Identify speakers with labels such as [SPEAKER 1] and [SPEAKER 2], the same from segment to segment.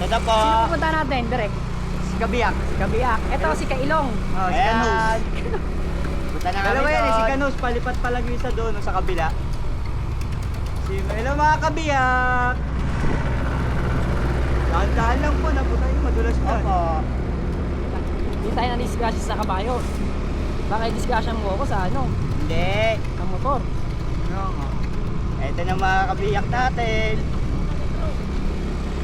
[SPEAKER 1] Shoutout po.
[SPEAKER 2] Sino pupunta natin, direct?
[SPEAKER 3] Si Kabiyak.
[SPEAKER 2] Si Kabiyak. Ito, si Kailong.
[SPEAKER 3] Oh, si
[SPEAKER 1] Ayan.
[SPEAKER 3] Kanus.
[SPEAKER 1] Punta na kami
[SPEAKER 3] Dalawa yan eh, si
[SPEAKER 1] doon.
[SPEAKER 3] Kanus. Palipat pa lang yung isa doon sa kabila. Hello mga Kabiyak. Dahan-dahan lang po, napunta yung madulas na.
[SPEAKER 1] Opo.
[SPEAKER 2] Hindi tayo na-discussion sa kabayo. Baka i-discussion mo ako sa ano,
[SPEAKER 1] Hindi.
[SPEAKER 2] sa motor.
[SPEAKER 3] Oo nga.
[SPEAKER 1] Ito na mga kabiyak natin.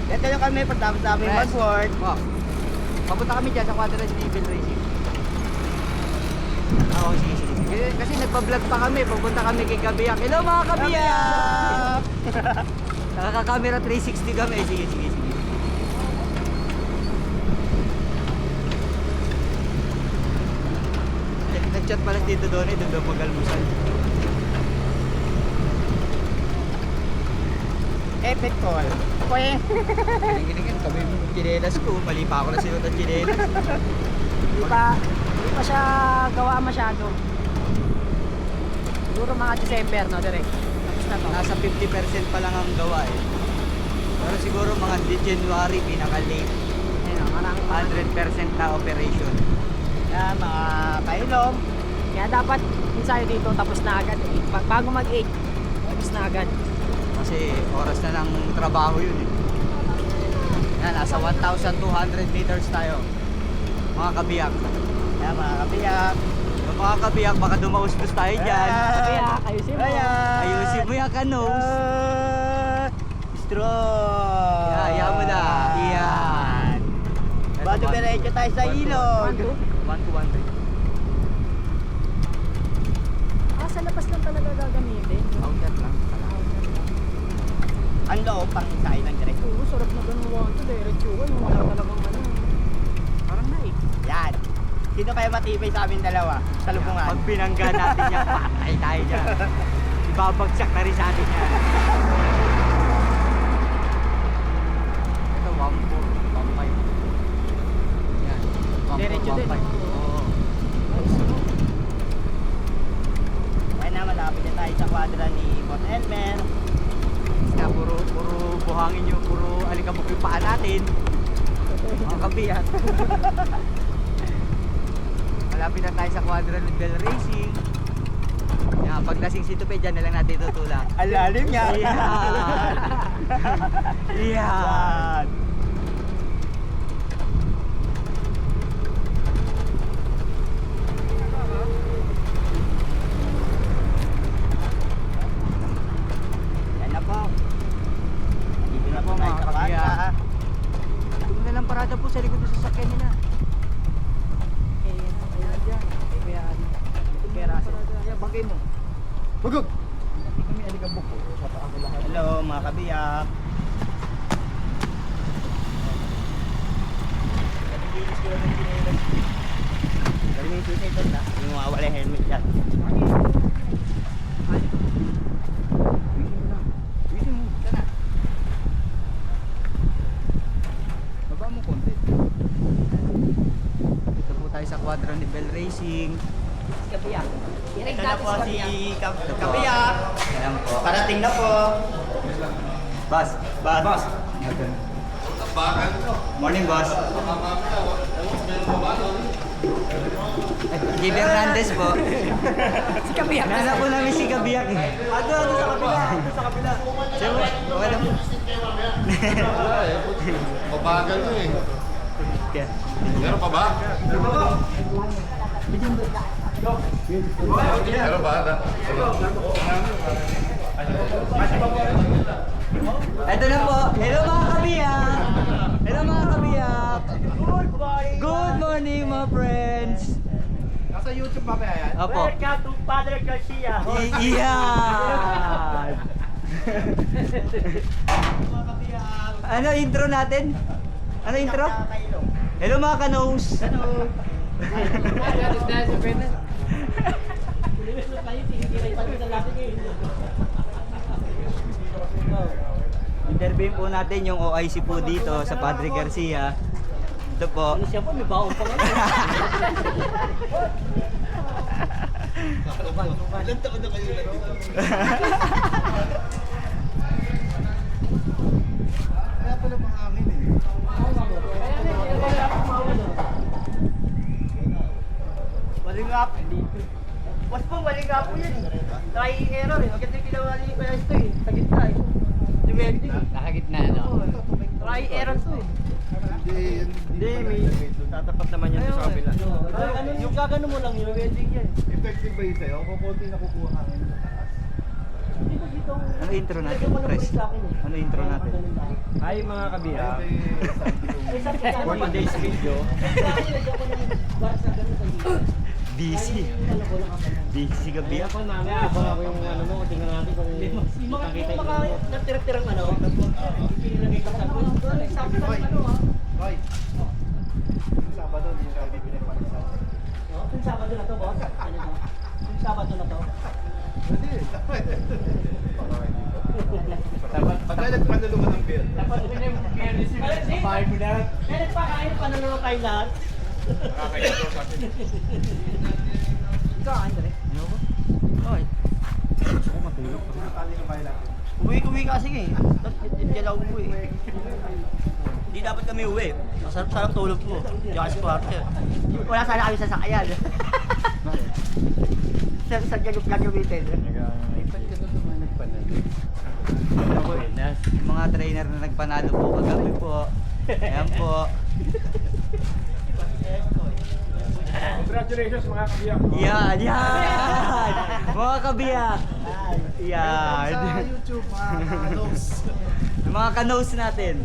[SPEAKER 1] Ito yung kami pagtapos namin
[SPEAKER 3] Rest.
[SPEAKER 1] mag-work.
[SPEAKER 3] Oh. Papunta kami dyan sa Quadras Naval Racing. Oo, sige. Kasi nagpa-vlog pa kami, pupunta kami kay Kabiyak. Hello mga Kabiyak! Nakaka-camera 360 kami. Sige. Nag-chat pala dito doon doon daw mag-almusal.
[SPEAKER 1] Epic call. Pweng.
[SPEAKER 3] Ginigin kami yung chinelas ko. Mali pa ako na sinuot ang chinelas.
[SPEAKER 2] Hindi pa siya gawa masyado. Siguro mga December, no, direct. Tapos na to.
[SPEAKER 3] Nasa 50% pa lang ang gawa eh. Pero siguro mga January pinaka-late.
[SPEAKER 2] Ayun, marang
[SPEAKER 3] 100% na operation.
[SPEAKER 1] Yan mga kailong.
[SPEAKER 2] Kaya dapat ensayo dito tapos na agad eh. Bago mag-8, tapos na agad.
[SPEAKER 3] Kasi oras na ng trabaho yun eh. Yan, nasa 1,200 meters tayo. Mga Kabiyak.
[SPEAKER 1] Yan mga kabiyak.
[SPEAKER 3] Yung mga Kabiyak, baka dumaustos tayo dyan.
[SPEAKER 2] Kaya, ayusin mo.
[SPEAKER 1] Ayan.
[SPEAKER 3] Ayusin mo yung Kanus.
[SPEAKER 1] Strong.
[SPEAKER 3] Ayaw mo na. Iyan.
[SPEAKER 1] Bago diretso tayo sa ilog.
[SPEAKER 3] 1, 2, 1, 3.
[SPEAKER 2] Sa labas lang talaga gagamitin.
[SPEAKER 3] Outer lang.
[SPEAKER 1] Ang loob pang isahin ng diretso.
[SPEAKER 2] Oo, sarap na ganun mo ito. Diretso ka, wala talagang ano. Parang naik.
[SPEAKER 1] Yan. Sino kaya matibay sa amin dalawa? Sa lubungan.
[SPEAKER 3] Pag binangga natin yan, patay tayo dyan. Ibabagsak na rin sa atin yan. Ito, 1.4, 1.5. Yan. 1.4,
[SPEAKER 2] Diretso din.
[SPEAKER 3] 1.5. Oo.
[SPEAKER 1] Kaya na malapit na tayo sa kwadra ni Boss Elmer.
[SPEAKER 3] Kaya puro buhangin yung puro alikabok yung paa natin. Mga Kabiyak. Malapit na tayo sa Quadra Naval Racing. Yan, pag lasing si Tupe, dyan na lang natin tutulak.
[SPEAKER 1] Ang lalim niya.
[SPEAKER 3] Ayan.
[SPEAKER 1] Yan. Yan na po. Dito na po
[SPEAKER 3] Mga
[SPEAKER 1] mga
[SPEAKER 3] kabiyak.
[SPEAKER 1] kabata.
[SPEAKER 3] Ito na lang parada po sa likod ng sasakyan nila.
[SPEAKER 2] Ayan dyan. Kaya ano. Pera siya.
[SPEAKER 3] Kaya bagay mo. Bagog! Hindi kami alikabok po. Papaako lahat.
[SPEAKER 1] Hello mga kabiyak. Nagigilis ko lang ng chinelas. Galing yung susunod na. Yung mawawala yung helmet dyan.
[SPEAKER 3] Bisin mo. Sana. Baba mo konti. Ito po tayo sa Quadra Naval Racing.
[SPEAKER 2] Kabiyak.
[SPEAKER 1] Ito na po si kabiyak.
[SPEAKER 3] Ayan po.
[SPEAKER 1] Parating na po.
[SPEAKER 3] Boss.
[SPEAKER 1] Boss.
[SPEAKER 3] Morning, boss. G. Hernandez po.
[SPEAKER 2] Si Kabiyak.
[SPEAKER 3] Nana po namin si Kabiyak eh. Ano sa kabila? Sa kabila. Siyempre, okay lang po.
[SPEAKER 4] Mabagal mo eh.
[SPEAKER 3] Kaya.
[SPEAKER 4] Meron pa ba? Meron ba?
[SPEAKER 3] Ito na po. Hello mga Kabiyak. Hello mga Kabiyak. Good morning mga friends.
[SPEAKER 4] Nasa YouTube pa yan?
[SPEAKER 3] Opo.
[SPEAKER 1] Welcome to Padre Garcia.
[SPEAKER 3] Iyan. Ano intro natin? Ano intro? Hello mga Kanus. Hello. Interview po natin yung OIC po dito sa Padre Garcia. Ito po.
[SPEAKER 2] Siya po, may baon pa nga.
[SPEAKER 4] Ilan taon na kayo nandito? Kaya pala mahangin eh.
[SPEAKER 1] kabila po yan eh. Try error eh. Maganda yung ginawa ni Kuya ito eh. Sa gitna eh. Yung welding eh.
[SPEAKER 3] Nakagitna, no?
[SPEAKER 1] Try error to eh.
[SPEAKER 4] Hindi,
[SPEAKER 1] may tatapat naman yan sa kabila. Yung gagano mo lang yung welding yan.
[SPEAKER 4] effective ba yun sa'yo? Kung konti nakukuha hangin sa taas.
[SPEAKER 3] Ano intro natin, Pres? Ano intro natin?
[SPEAKER 2] Hi mga kabiya.
[SPEAKER 1] For today's video.
[SPEAKER 3] Busy. Busy si gabi.
[SPEAKER 2] Kaya pa mamaya, abang ako yung ano mo, tingnan natin kung makikita
[SPEAKER 1] Yung
[SPEAKER 2] yung
[SPEAKER 1] mga natirang ano, pinilagay ko sa ano ha.
[SPEAKER 4] Hoy! Yung Sabado, hindi siya bibili pa ng Sabado.
[SPEAKER 1] Yung Sabado na to, boss. Ano to? Yung Sabado na to.
[SPEAKER 4] Hindi, dapat. Pagka nagpanulungan ng beer.
[SPEAKER 1] Dapat yung bahay mo na. Eh, nagpakain pa na naman kayo lahat.
[SPEAKER 4] Nakakaya ito sa atin.
[SPEAKER 1] Ikaw, Andre.
[SPEAKER 3] Ayoko. Bakit? Gusto ko matulog.
[SPEAKER 1] Uwi kasi eh. Hindi lang umuwi. Hindi dapat kami uwi. Masarap tulog mo. Hindi kasi kwarto. Wala sana kami sasakyan. Sa gagamitin.
[SPEAKER 3] Yung mga trainer na nagpanalo po kagabi po. Ayan po.
[SPEAKER 4] Congratulations mga kabiyak.
[SPEAKER 3] Yan, yan! Mga kabiyak! Yan!
[SPEAKER 4] Sa YouTube, mga kanos.
[SPEAKER 3] Yung mga kanos natin.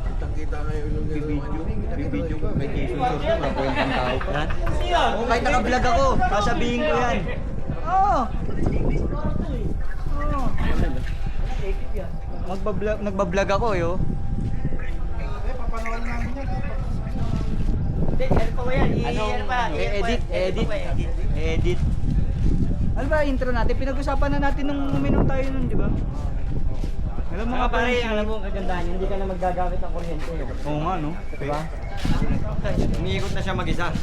[SPEAKER 4] Kitang-kita ngayon yung video ko. May Jesus na kwentang tao pa.
[SPEAKER 3] Yan. Oh, kahit naka-vlog ako, sasabihin ko yan. Oo! Nagbablog ako yo.
[SPEAKER 4] Papanood namin yan.
[SPEAKER 1] Hindi, ano pa ba yan? Ano pa?
[SPEAKER 3] Edit. Ano ba intro natin? Pinag-usapan na natin nung uminom tayo nun, di ba? Alam mo
[SPEAKER 2] Mga
[SPEAKER 3] nga
[SPEAKER 2] pare,
[SPEAKER 3] pare,
[SPEAKER 2] alam mo ang kagandahan, hindi ka na maggagamit ng kuryente.
[SPEAKER 3] Oo nga no.
[SPEAKER 2] Diba? Umiikot na siya mag-isa.